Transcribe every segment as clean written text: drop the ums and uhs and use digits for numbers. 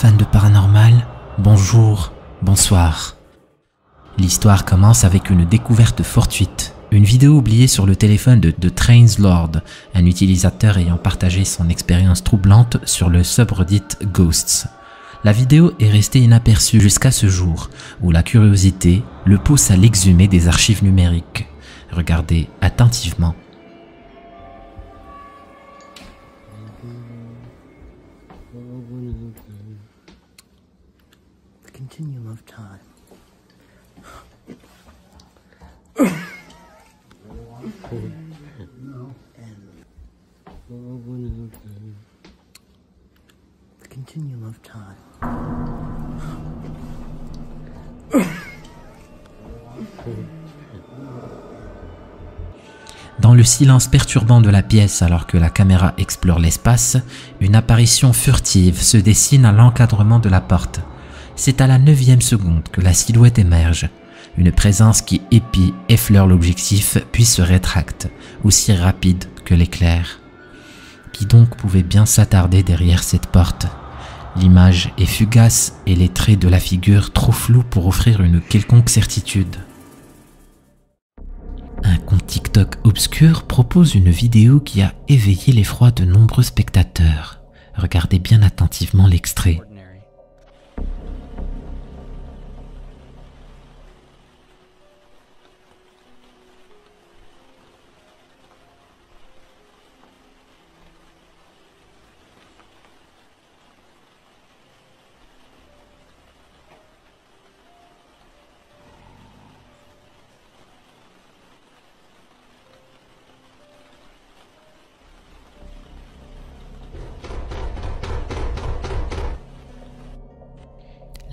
fans de paranormal, bonjour, bonsoir. L'histoire commence avec une découverte fortuite. Une vidéo oubliée sur le téléphone de The Trains Lord, un utilisateur ayant partagé son expérience troublante sur le subreddit Ghosts. La vidéo est restée inaperçue jusqu'à ce jour, où la curiosité le pousse à l'exhumer des archives numériques. Regardez attentivement. The continuum of time. The continuum of time. Dans le silence perturbant de la pièce alors que la caméra explore l'espace, une apparition furtive se dessine à l'encadrement de la porte. C'est à la 9e seconde que la silhouette émerge. Une présence qui épie, effleure l'objectif puis se rétracte, aussi rapide que l'éclair. Qui donc pouvait bien s'attarder derrière cette porte? L'image est fugace et les traits de la figure trop flous pour offrir une quelconque certitude. Un compte TikTok obscur propose une vidéo qui a éveillé l'effroi de nombreux spectateurs. Regardez bien attentivement l'extrait.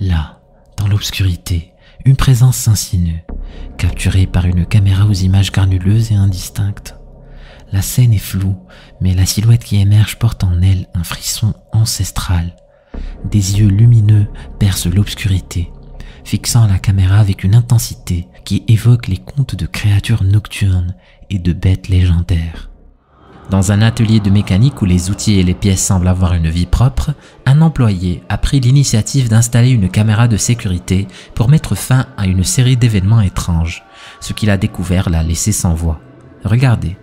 Là, dans l'obscurité, une présence s'insinue, capturée par une caméra aux images granuleuses et indistinctes. La scène est floue, mais la silhouette qui émerge porte en elle un frisson ancestral. Des yeux lumineux percent l'obscurité, fixant la caméra avec une intensité qui évoque les contes de créatures nocturnes et de bêtes légendaires. Dans un atelier de mécanique où les outils et les pièces semblent avoir une vie propre, un employé a pris l'initiative d'installer une caméra de sécurité pour mettre fin à une série d'événements étranges. Ce qu'il a découvert l'a laissé sans voix. Regardez.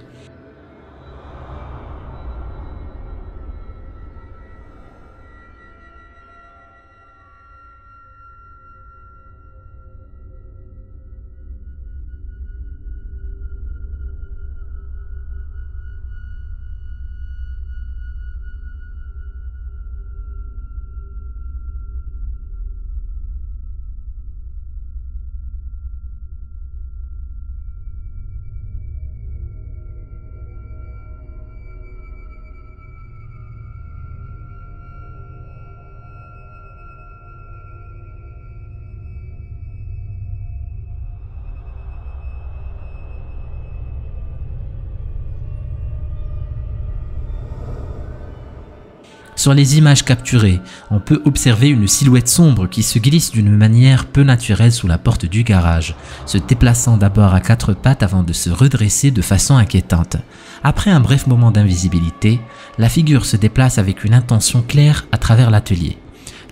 Sur les images capturées, on peut observer une silhouette sombre qui se glisse d'une manière peu naturelle sous la porte du garage, se déplaçant d'abord à 4 pattes avant de se redresser de façon inquiétante. Après un bref moment d'invisibilité, la figure se déplace avec une intention claire à travers l'atelier.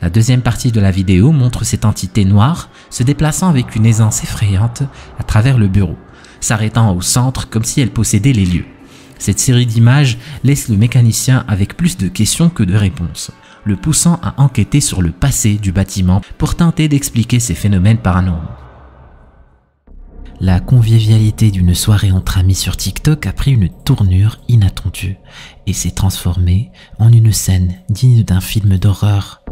La deuxième partie de la vidéo montre cette entité noire se déplaçant avec une aisance effrayante à travers le bureau, s'arrêtant au centre comme si elle possédait les lieux. Cette série d'images laisse le mécanicien avec plus de questions que de réponses, le poussant à enquêter sur le passé du bâtiment pour tenter d'expliquer ces phénomènes paranormaux. La convivialité d'une soirée entre amis sur TikTok a pris une tournure inattendue et s'est transformée en une scène digne d'un film d'horreur.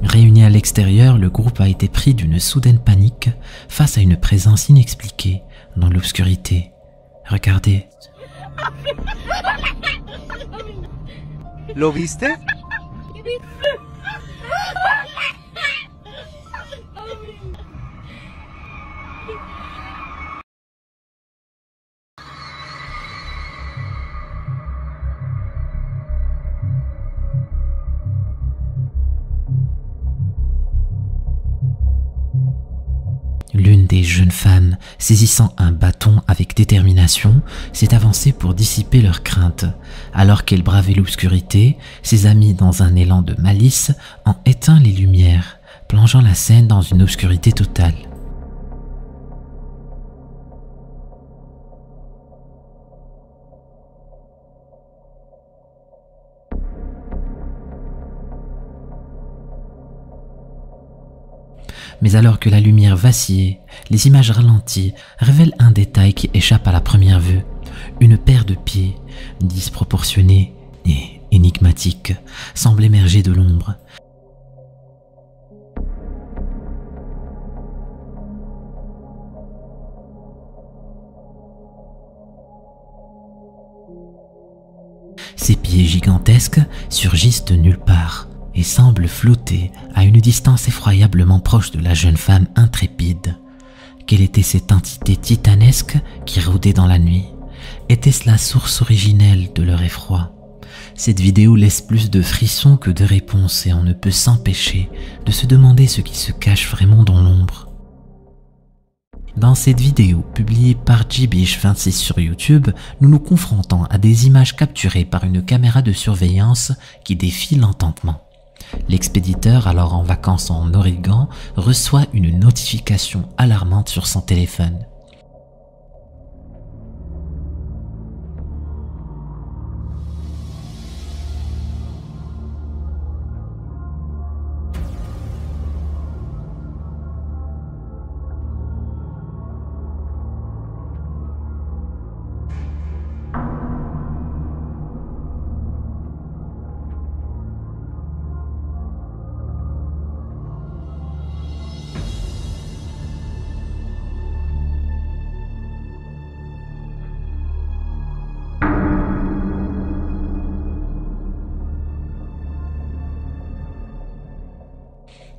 Réuni à l'extérieur, le groupe a été pris d'une soudaine panique face à une présence inexpliquée dans l'obscurité. Regardez. ¿Lo viste? L'une des jeunes femmes saisissant un bâton avec détermination s'est avancée pour dissiper leurs craintes. Alors qu'elle bravait l'obscurité, ses amis, dans un élan de malice, ont éteint les lumières, plongeant la scène dans une obscurité totale. Mais alors que la lumière vacillait, les images ralenties révèlent un détail qui échappe à la première vue. Une paire de pieds, disproportionnée et énigmatique, semble émerger de l'ombre. Ces pieds gigantesques surgissent de nulle part et semble flotter à une distance effroyablement proche de la jeune femme intrépide. Quelle était cette entité titanesque qui rôdait dans la nuit? Était-ce la source originelle de leur effroi? Cette vidéo laisse plus de frissons que de réponses et on ne peut s'empêcher de se demander ce qui se cache vraiment dans l'ombre. Dans cette vidéo, publiée par Jibish26 sur YouTube, nous nous confrontons à des images capturées par une caméra de surveillance qui défie l'entendement. L'expéditeur, alors en vacances en Oregon, reçoit une notification alarmante sur son téléphone.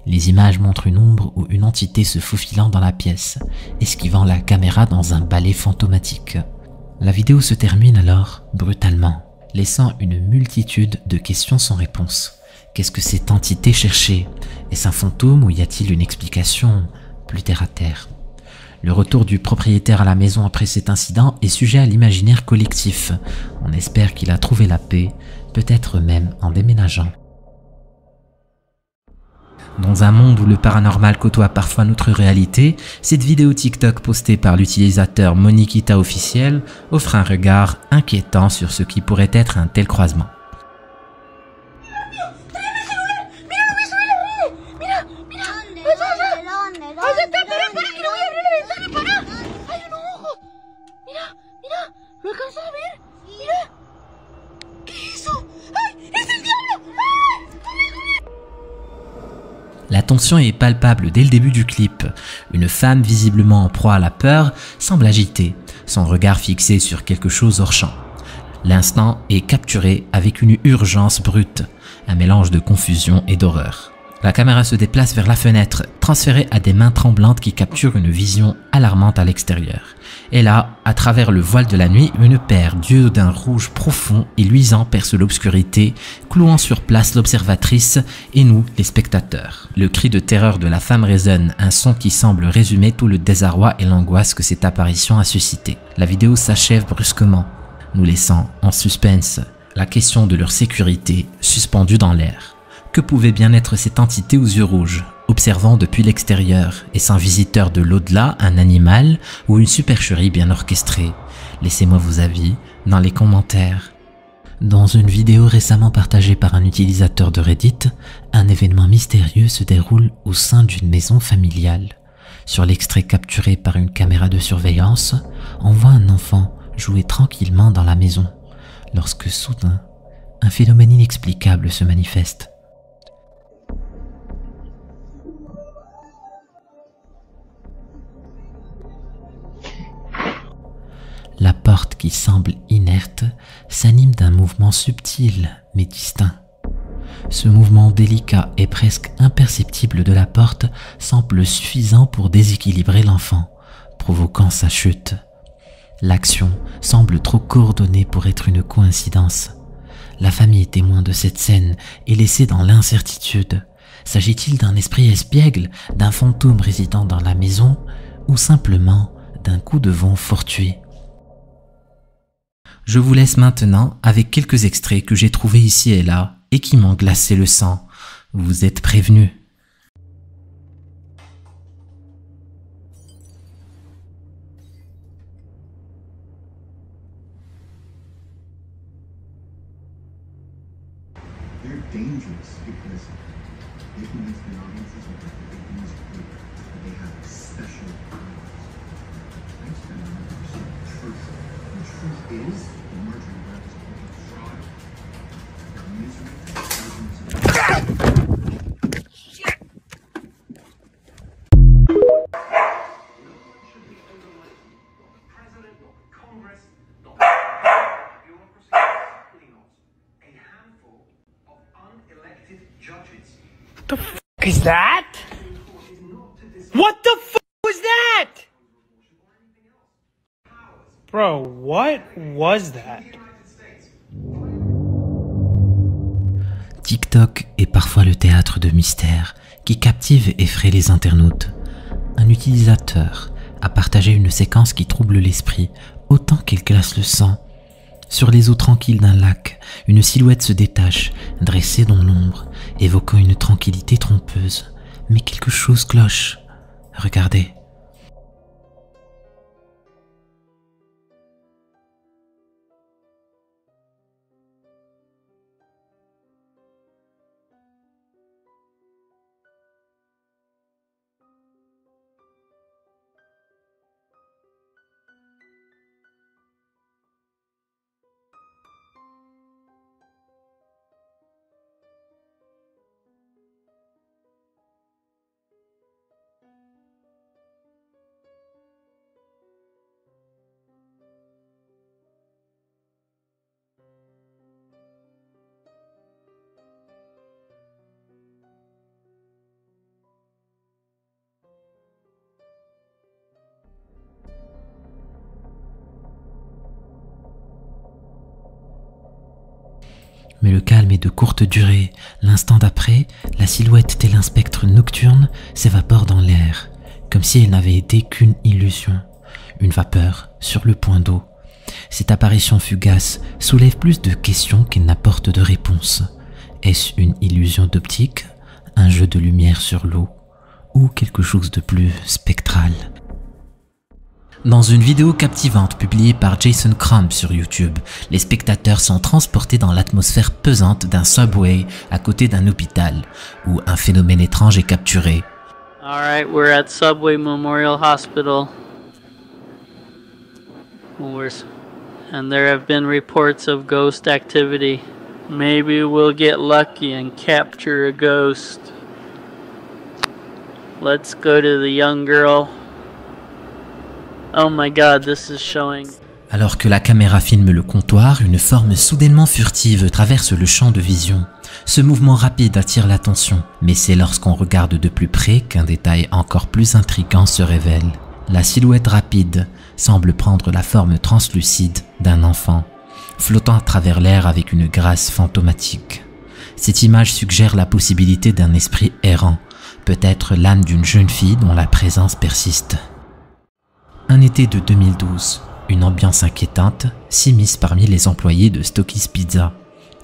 Les images montrent une ombre ou une entité se faufilant dans la pièce, esquivant la caméra dans un balai fantomatique. La vidéo se termine alors brutalement, laissant une multitude de questions sans réponse. Qu'est-ce que cette entité cherchait? Est-ce un fantôme ou y a-t-il une explication plus terre à terre? Le retour du propriétaire à la maison après cet incident est sujet à l'imaginaire collectif. On espère qu'il a trouvé la paix, peut-être même en déménageant. Dans un monde où le paranormal côtoie parfois notre réalité, cette vidéo TikTok postée par l'utilisateur Moniquita officiel offre un regard inquiétant sur ce qui pourrait être un tel croisement. La tension est palpable dès le début du clip. Une femme visiblement en proie à la peur semble agitée, son regard fixé sur quelque chose hors champ. L'instant est capturé avec une urgence brute, un mélange de confusion et d'horreur. La caméra se déplace vers la fenêtre, transférée à des mains tremblantes qui capturent une vision alarmante à l'extérieur. Et là, à travers le voile de la nuit, une paire d'yeux d'un rouge profond et luisant perce l'obscurité, clouant sur place l'observatrice et nous, les spectateurs. Le cri de terreur de la femme résonne, un son qui semble résumer tout le désarroi et l'angoisse que cette apparition a suscité. La vidéo s'achève brusquement, nous laissant en suspense, la question de leur sécurité suspendue dans l'air. Que pouvait bien être cette entité aux yeux rouges, observant depuis l'extérieur? Est-ce un visiteur de l'au-delà, un animal ou une supercherie bien orchestrée? Laissez-moi vos avis dans les commentaires. Dans une vidéo récemment partagée par un utilisateur de Reddit, un événement mystérieux se déroule au sein d'une maison familiale. Sur l'extrait capturé par une caméra de surveillance, on voit un enfant jouer tranquillement dans la maison, lorsque soudain, un phénomène inexplicable se manifeste. La porte qui semble inerte s'anime d'un mouvement subtil mais distinct. Ce mouvement délicat et presque imperceptible de la porte semble suffisant pour déséquilibrer l'enfant, provoquant sa chute. L'action semble trop coordonnée pour être une coïncidence. La famille est témoin de cette scène et laissée dans l'incertitude. S'agit-il d'un esprit espiègle, d'un fantôme résidant dans la maison ou simplement d'un coup de vent fortuit. Je vous laisse maintenant avec quelques extraits que j'ai trouvés ici et là et qui m'ont glacé le sang. Vous êtes prévenus. They're dangerous because they convince the audiences that they can use it, but they have special powers. I spend 100% truth. The truth is, the merger of rap is a complete fraud. Their misery, thousands of President, not the Congress, not the bureaucracy, certainly not a handful of unelected judges. Is that? What the f was that? Bro, what was that? TikTok est parfois le théâtre de mystères qui captive et effraie les internautes. Un utilisateur a partagé une séquence qui trouble l'esprit autant qu'elle glace le sang. Sur les eaux tranquilles d'un lac, une silhouette se détache, dressée dans l'ombre, évoquant une tranquillité trompeuse. Mais quelque chose cloche. Regardez. Mais le calme est de courte durée. L'instant d'après, la silhouette tel un spectre nocturne s'évapore dans l'air, comme si elle n'avait été qu'une illusion, une vapeur sur le point d'eau. Cette apparition fugace soulève plus de questions qu'elle n'apporte de réponses. Est-ce une illusion d'optique, un jeu de lumière sur l'eau, ou quelque chose de plus spectral ? Dans une vidéo captivante publiée par Jason Crumb sur YouTube, les spectateurs sont transportés dans l'atmosphère pesante d'un subway à côté d'un hôpital, où un phénomène étrange est capturé. Alright, we're at Subway Memorial Hospital. And there have been reports of ghost activity. Maybe we'll get lucky and capture a ghost. Let's go to the young girl. Oh my god, this is showing. Alors que la caméra filme le comptoir, une forme soudainement furtive traverse le champ de vision. Ce mouvement rapide attire l'attention, mais c'est lorsqu'on regarde de plus près qu'un détail encore plus intriguant se révèle. La silhouette rapide semble prendre la forme translucide d'un enfant, flottant à travers l'air avec une grâce fantomatique. Cette image suggère la possibilité d'un esprit errant, peut-être l'âme d'une jeune fille dont la présence persiste. Un été de 2012, une ambiance inquiétante s'immisce parmi les employés de Stokey's Pizza,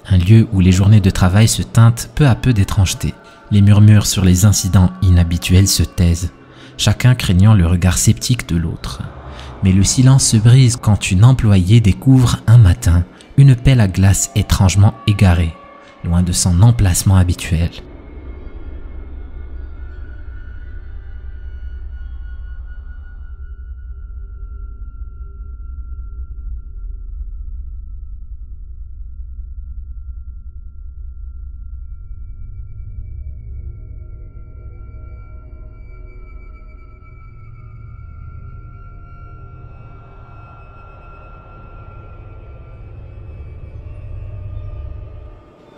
un lieu où les journées de travail se teintent peu à peu d'étrangeté. Les murmures sur les incidents inhabituels se taisent, chacun craignant le regard sceptique de l'autre. Mais le silence se brise quand une employée découvre un matin une pelle à glace étrangement égarée, loin de son emplacement habituel.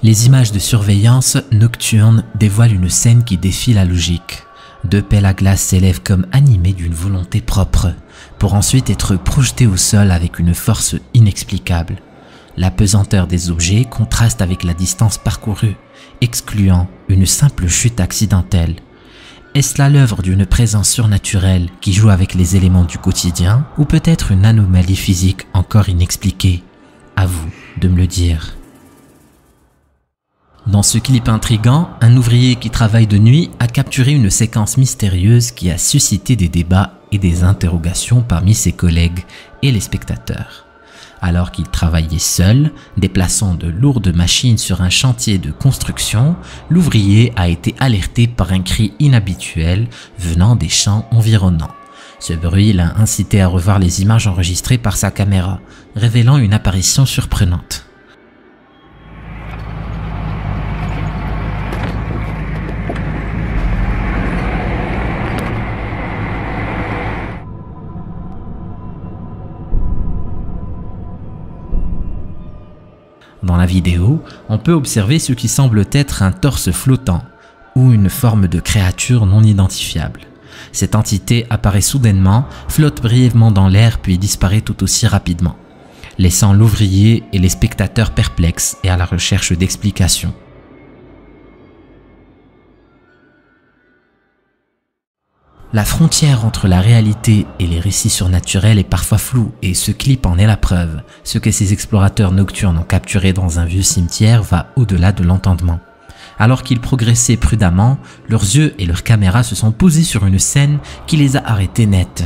Les images de surveillance nocturne dévoilent une scène qui défie la logique. Deux pelles à glace s'élèvent comme animées d'une volonté propre, pour ensuite être projetées au sol avec une force inexplicable. La pesanteur des objets contraste avec la distance parcourue, excluant une simple chute accidentelle. Est-ce là l'œuvre d'une présence surnaturelle qui joue avec les éléments du quotidien ou peut-être une anomalie physique encore inexpliquée? À vous de me le dire. Dans ce clip intrigant, un ouvrier qui travaille de nuit a capturé une séquence mystérieuse qui a suscité des débats et des interrogations parmi ses collègues et les spectateurs. Alors qu'il travaillait seul, déplaçant de lourdes machines sur un chantier de construction, l'ouvrier a été alerté par un cri inhabituel venant des champs environnants. Ce bruit l'a incité à revoir les images enregistrées par sa caméra, révélant une apparition surprenante. Dans la vidéo, on peut observer ce qui semble être un torse flottant ou une forme de créature non identifiable. Cette entité apparaît soudainement, flotte brièvement dans l'air puis disparaît tout aussi rapidement, laissant l'ouvrier et les spectateurs perplexes et à la recherche d'explications. La frontière entre la réalité et les récits surnaturels est parfois floue et ce clip en est la preuve. Ce que ces explorateurs nocturnes ont capturé dans un vieux cimetière va au-delà de l'entendement. Alors qu'ils progressaient prudemment, leurs yeux et leurs caméras se sont posés sur une scène qui les a arrêtés net.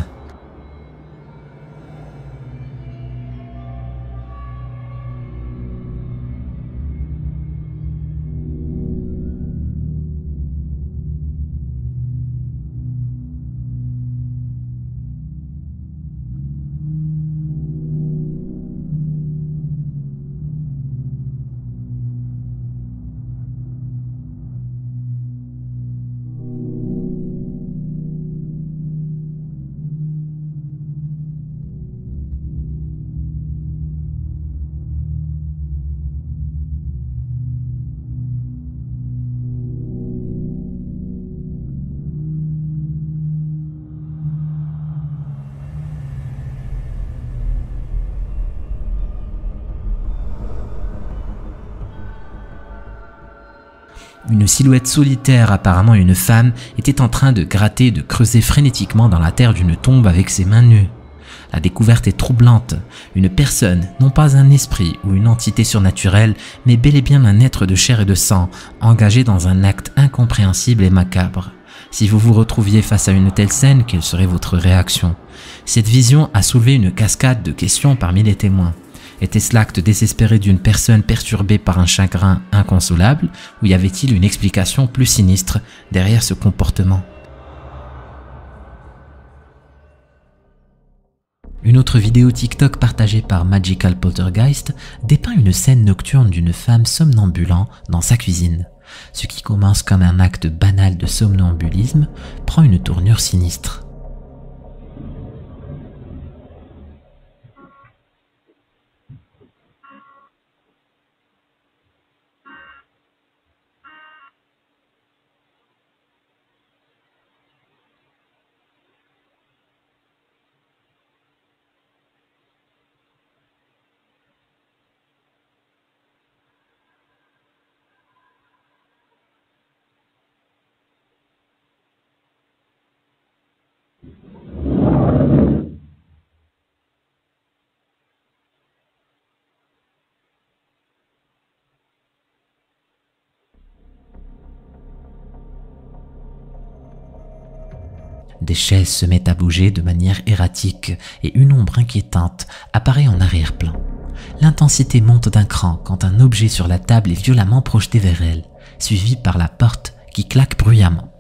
Une silhouette solitaire, apparemment une femme, était en train de gratter et de creuser frénétiquement dans la terre d'une tombe avec ses mains nues. La découverte est troublante. Une personne, non pas un esprit ou une entité surnaturelle, mais bel et bien un être de chair et de sang, engagé dans un acte incompréhensible et macabre. Si vous vous retrouviez face à une telle scène, quelle serait votre réaction? Cette vision a soulevé une cascade de questions parmi les témoins. Était-ce l'acte désespéré d'une personne perturbée par un chagrin inconsolable ou y avait-il une explication plus sinistre derrière ce comportement? Une autre vidéo TikTok partagée par Magical Poltergeist dépeint une scène nocturne d'une femme somnambulant dans sa cuisine. Ce qui commence comme un acte banal de somnambulisme prend une tournure sinistre. Des chaises se mettent à bouger de manière erratique et une ombre inquiétante apparaît en arrière-plan. L'intensité monte d'un cran quand un objet sur la table est violemment projeté vers elle, suivi par la porte qui claque bruyamment.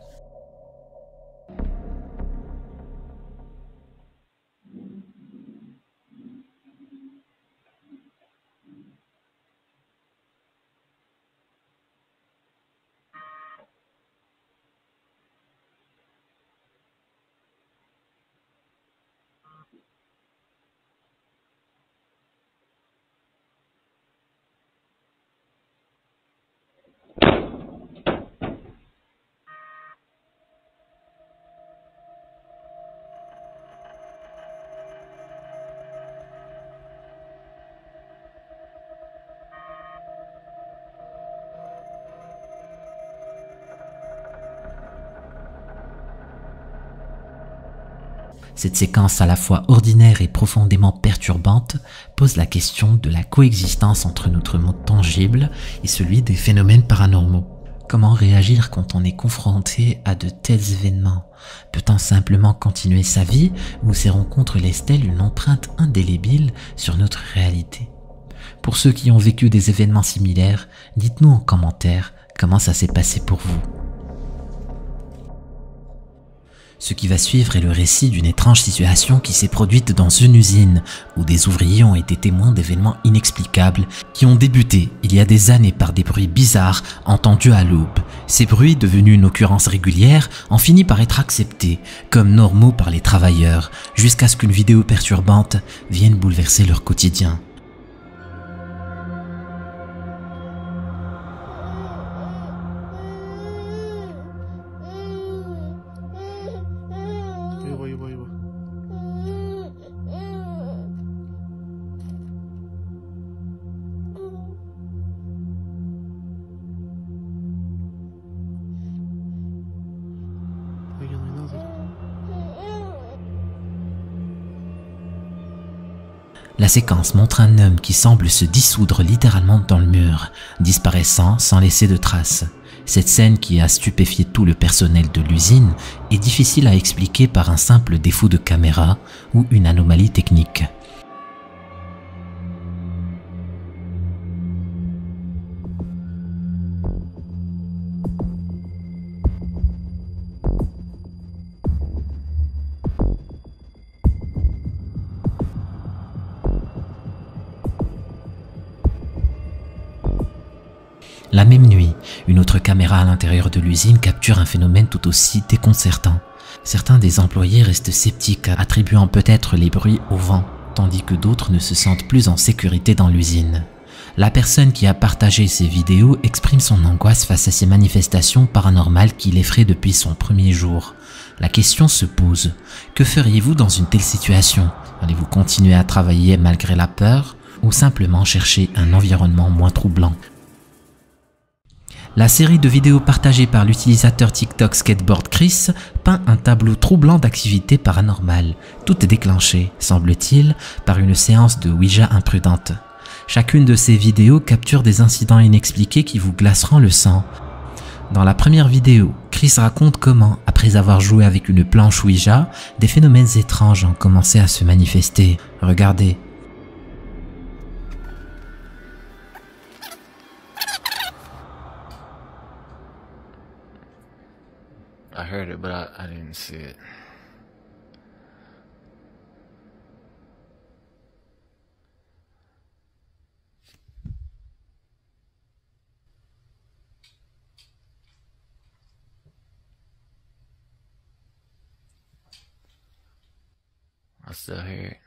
Cette séquence à la fois ordinaire et profondément perturbante pose la question de la coexistence entre notre monde tangible et celui des phénomènes paranormaux. Comment réagir quand on est confronté à de tels événements? Peut-on simplement continuer sa vie ou ces rencontres laissent-elles une empreinte indélébile sur notre réalité? Pour ceux qui ont vécu des événements similaires, dites-nous en commentaire comment ça s'est passé pour vous. Ce qui va suivre est le récit d'une étrange situation qui s'est produite dans une usine où des ouvriers ont été témoins d'événements inexplicables qui ont débuté il y a des années par des bruits bizarres entendus à l'aube. Ces bruits, devenus une occurrence régulière, ont fini par être acceptés comme normaux par les travailleurs jusqu'à ce qu'une vidéo perturbante vienne bouleverser leur quotidien. La séquence montre un homme qui semble se dissoudre littéralement dans le mur, disparaissant sans laisser de traces. Cette scène qui a stupéfié tout le personnel de l'usine est difficile à expliquer par un simple défaut de caméra ou une anomalie technique. La même nuit, une autre caméra à l'intérieur de l'usine capture un phénomène tout aussi déconcertant. Certains des employés restent sceptiques, attribuant peut-être les bruits au vent, tandis que d'autres ne se sentent plus en sécurité dans l'usine. La personne qui a partagé ces vidéos exprime son angoisse face à ces manifestations paranormales qui l'effraient depuis son premier jour. La question se pose, que feriez-vous dans une telle situation? Allez-vous continuer à travailler malgré la peur ou simplement chercher un environnement moins troublant? La série de vidéos partagées par l'utilisateur TikTok Skateboard Chris peint un tableau troublant d'activités paranormales. Tout est déclenché, semble-t-il, par une séance de Ouija imprudente. Chacune de ces vidéos capture des incidents inexpliqués qui vous glaceront le sang. Dans la première vidéo, Chris raconte comment, après avoir joué avec une planche Ouija, des phénomènes étranges ont commencé à se manifester. Regardez. I heard it, but I didn't see it. I still hear it.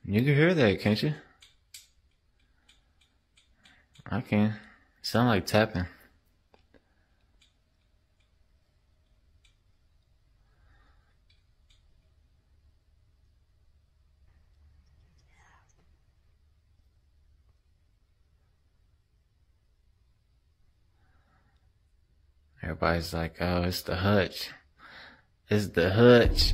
You can hear that, can't you? I can. Sound like tapping. Everybody's like, oh, it's the hutch. It's the hutch.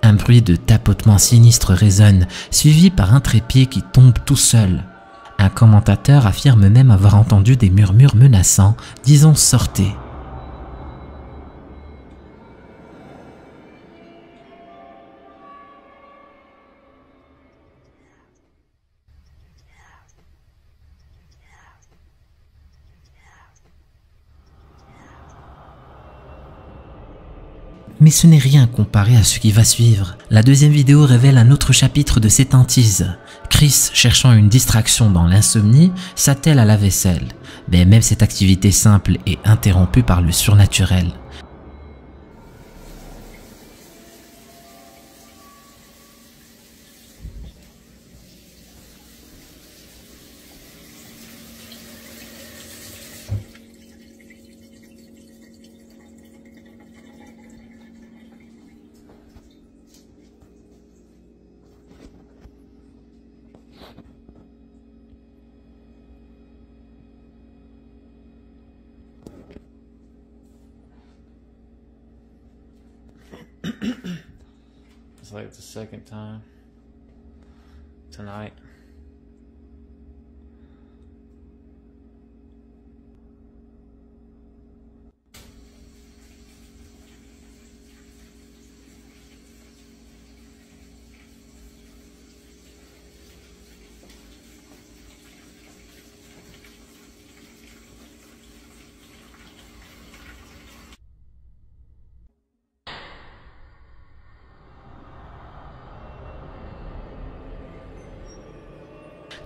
Un bruit de tapotement sinistre résonne, suivi par un trépied qui tombe tout seul. Un commentateur affirme même avoir entendu des murmures menaçants, disons « sortez ». Mais ce n'est rien comparé à ce qui va suivre. La deuxième vidéo révèle un autre chapitre de cette hantise. Chris, cherchant une distraction dans l'insomnie, s'attelle à la vaisselle. Mais même cette activité simple est interrompue par le surnaturel. It's like the second time tonight.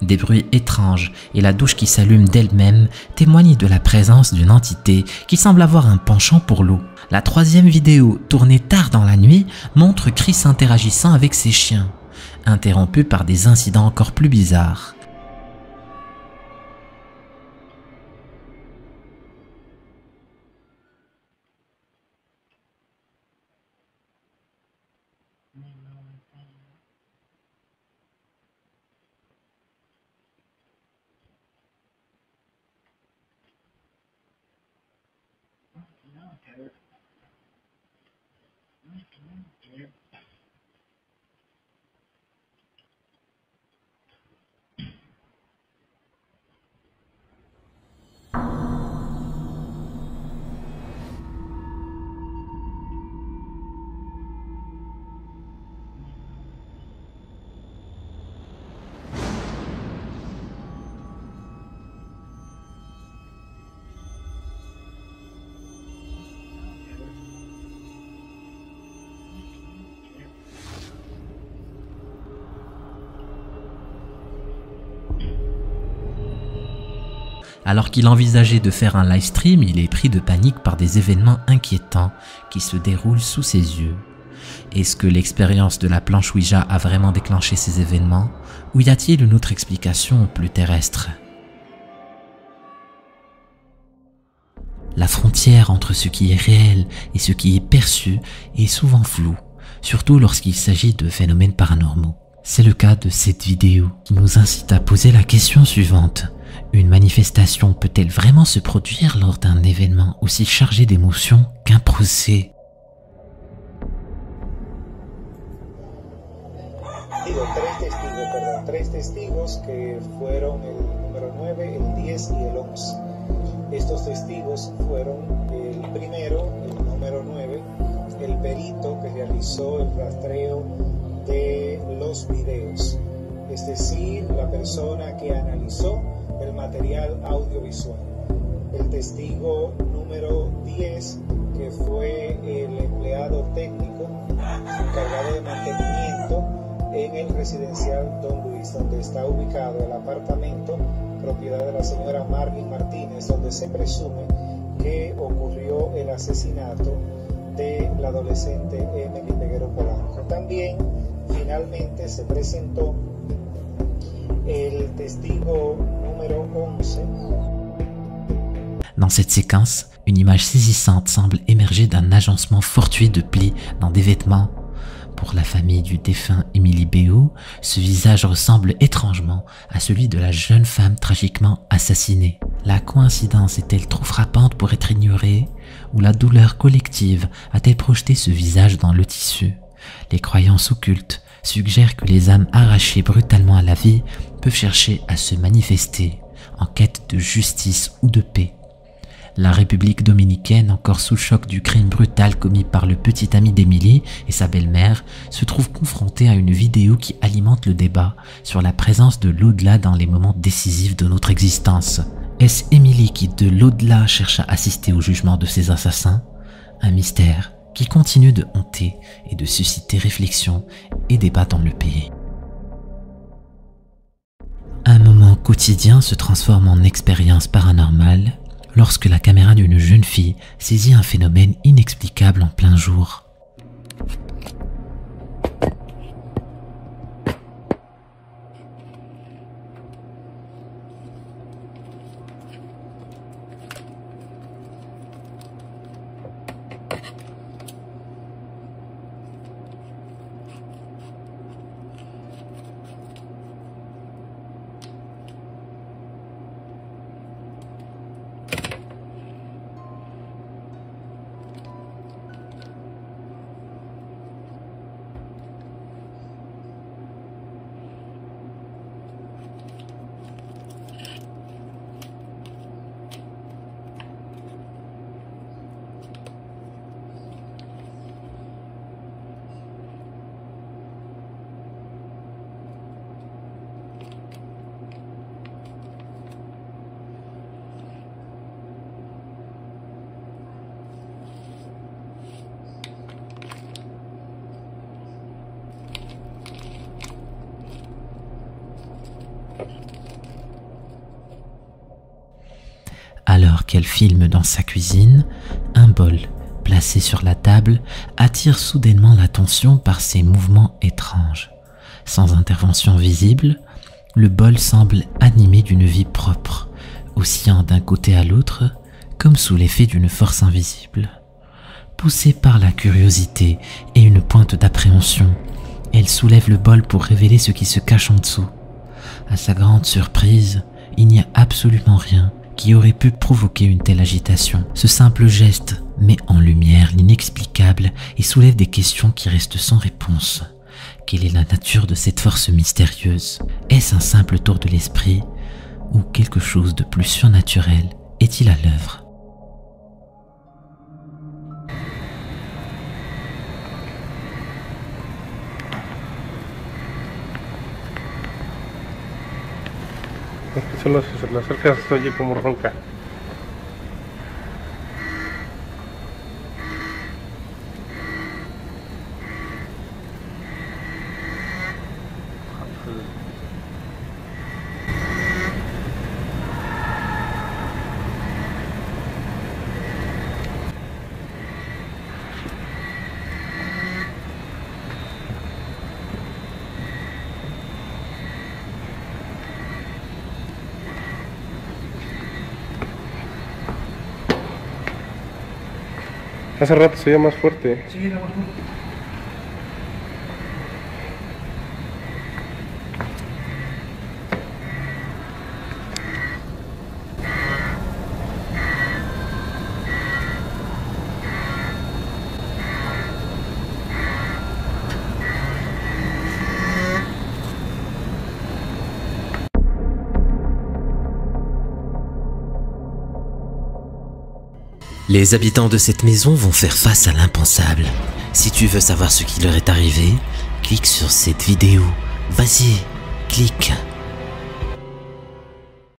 Des bruits étranges et la douche qui s'allume d'elle-même témoignent de la présence d'une entité qui semble avoir un penchant pour l'eau. La troisième vidéo, tournée tard dans la nuit, montre Chris interagissant avec ses chiens, interrompue par des incidents encore plus bizarres. Alors qu'il envisageait de faire un live stream, il est pris de panique par des événements inquiétants qui se déroulent sous ses yeux. Est-ce que l'expérience de la planche Ouija a vraiment déclenché ces événements, ou y a-t-il une autre explication plus terrestre? La frontière entre ce qui est réel et ce qui est perçu est souvent floue, surtout lorsqu'il s'agit de phénomènes paranormaux. C'est le cas de cette vidéo qui nous incite à poser la question suivante. Une manifestation peut-elle vraiment se produire lors d'un événement aussi chargé d'émotions qu'un procès? Tres testigos que fueron el número 9, el 10 y el 11. Estos testigos fueron el primero, el número 9, el perito que realizó el rastreo de los videos, es decir, la persona que analizó el material audiovisual. El testigo número 10, que fue el empleado técnico encargado de mantenimiento en el residencial Don Luis, donde está ubicado el apartamento propiedad de la señora Marlene Martínez, donde se presume que ocurrió el asesinato de la adolescente Emily Peguero Polanco. También finalmente se presentó el testigo numéro 11. Dans cette séquence, une image saisissante semble émerger d'un agencement fortuit de plis dans des vêtements. Pour la famille du défunt Émilie Béaud, ce visage ressemble étrangement à celui de la jeune femme tragiquement assassinée. La coïncidence est-elle trop frappante pour être ignorée, ou la douleur collective a-t-elle projeté ce visage dans le tissu? Les croyances occultes suggèrent que les âmes arrachées brutalement à la vie peuvent chercher à se manifester en quête de justice ou de paix. La République dominicaine, encore sous le choc du crime brutal commis par le petit ami d'Émilie et sa belle-mère, se trouve confrontée à une vidéo qui alimente le débat sur la présence de l'au-delà dans les moments décisifs de notre existence. Est-ce Émilie qui, de l'au-delà, cherche à assister au jugement de ses assassins? Un mystère qui continue de hanter et de susciter réflexion et débat dans le pays. Un moment quotidien se transforme en expérience paranormale lorsque la caméra d'une jeune fille saisit un phénomène inexplicable en plein jour. Alors qu'elle filme dans sa cuisine, un bol placé sur la table attire soudainement l'attention par ses mouvements étranges. Sans intervention visible, le bol semble animé d'une vie propre, oscillant d'un côté à l'autre, comme sous l'effet d'une force invisible. Poussée par la curiosité et une pointe d'appréhension, elle soulève le bol pour révéler ce qui se cache en dessous. À sa grande surprise, il n'y a absolument rien qui aurait pu provoquer une telle agitation. Ce simple geste met en lumière l'inexplicable et soulève des questions qui restent sans réponse. Quelle est la nature de cette force mystérieuse? Est-ce un simple tour de l'esprit ou quelque chose de plus surnaturel est-il à l'œuvre? Solo si se le acercas se oye como ronca. Hace rato se oía más fuerte. Sí, era más fuerte. Les habitants de cette maison vont faire face à l'impensable. Si tu veux savoir ce qui leur est arrivé, clique sur cette vidéo. Vas-y, clique.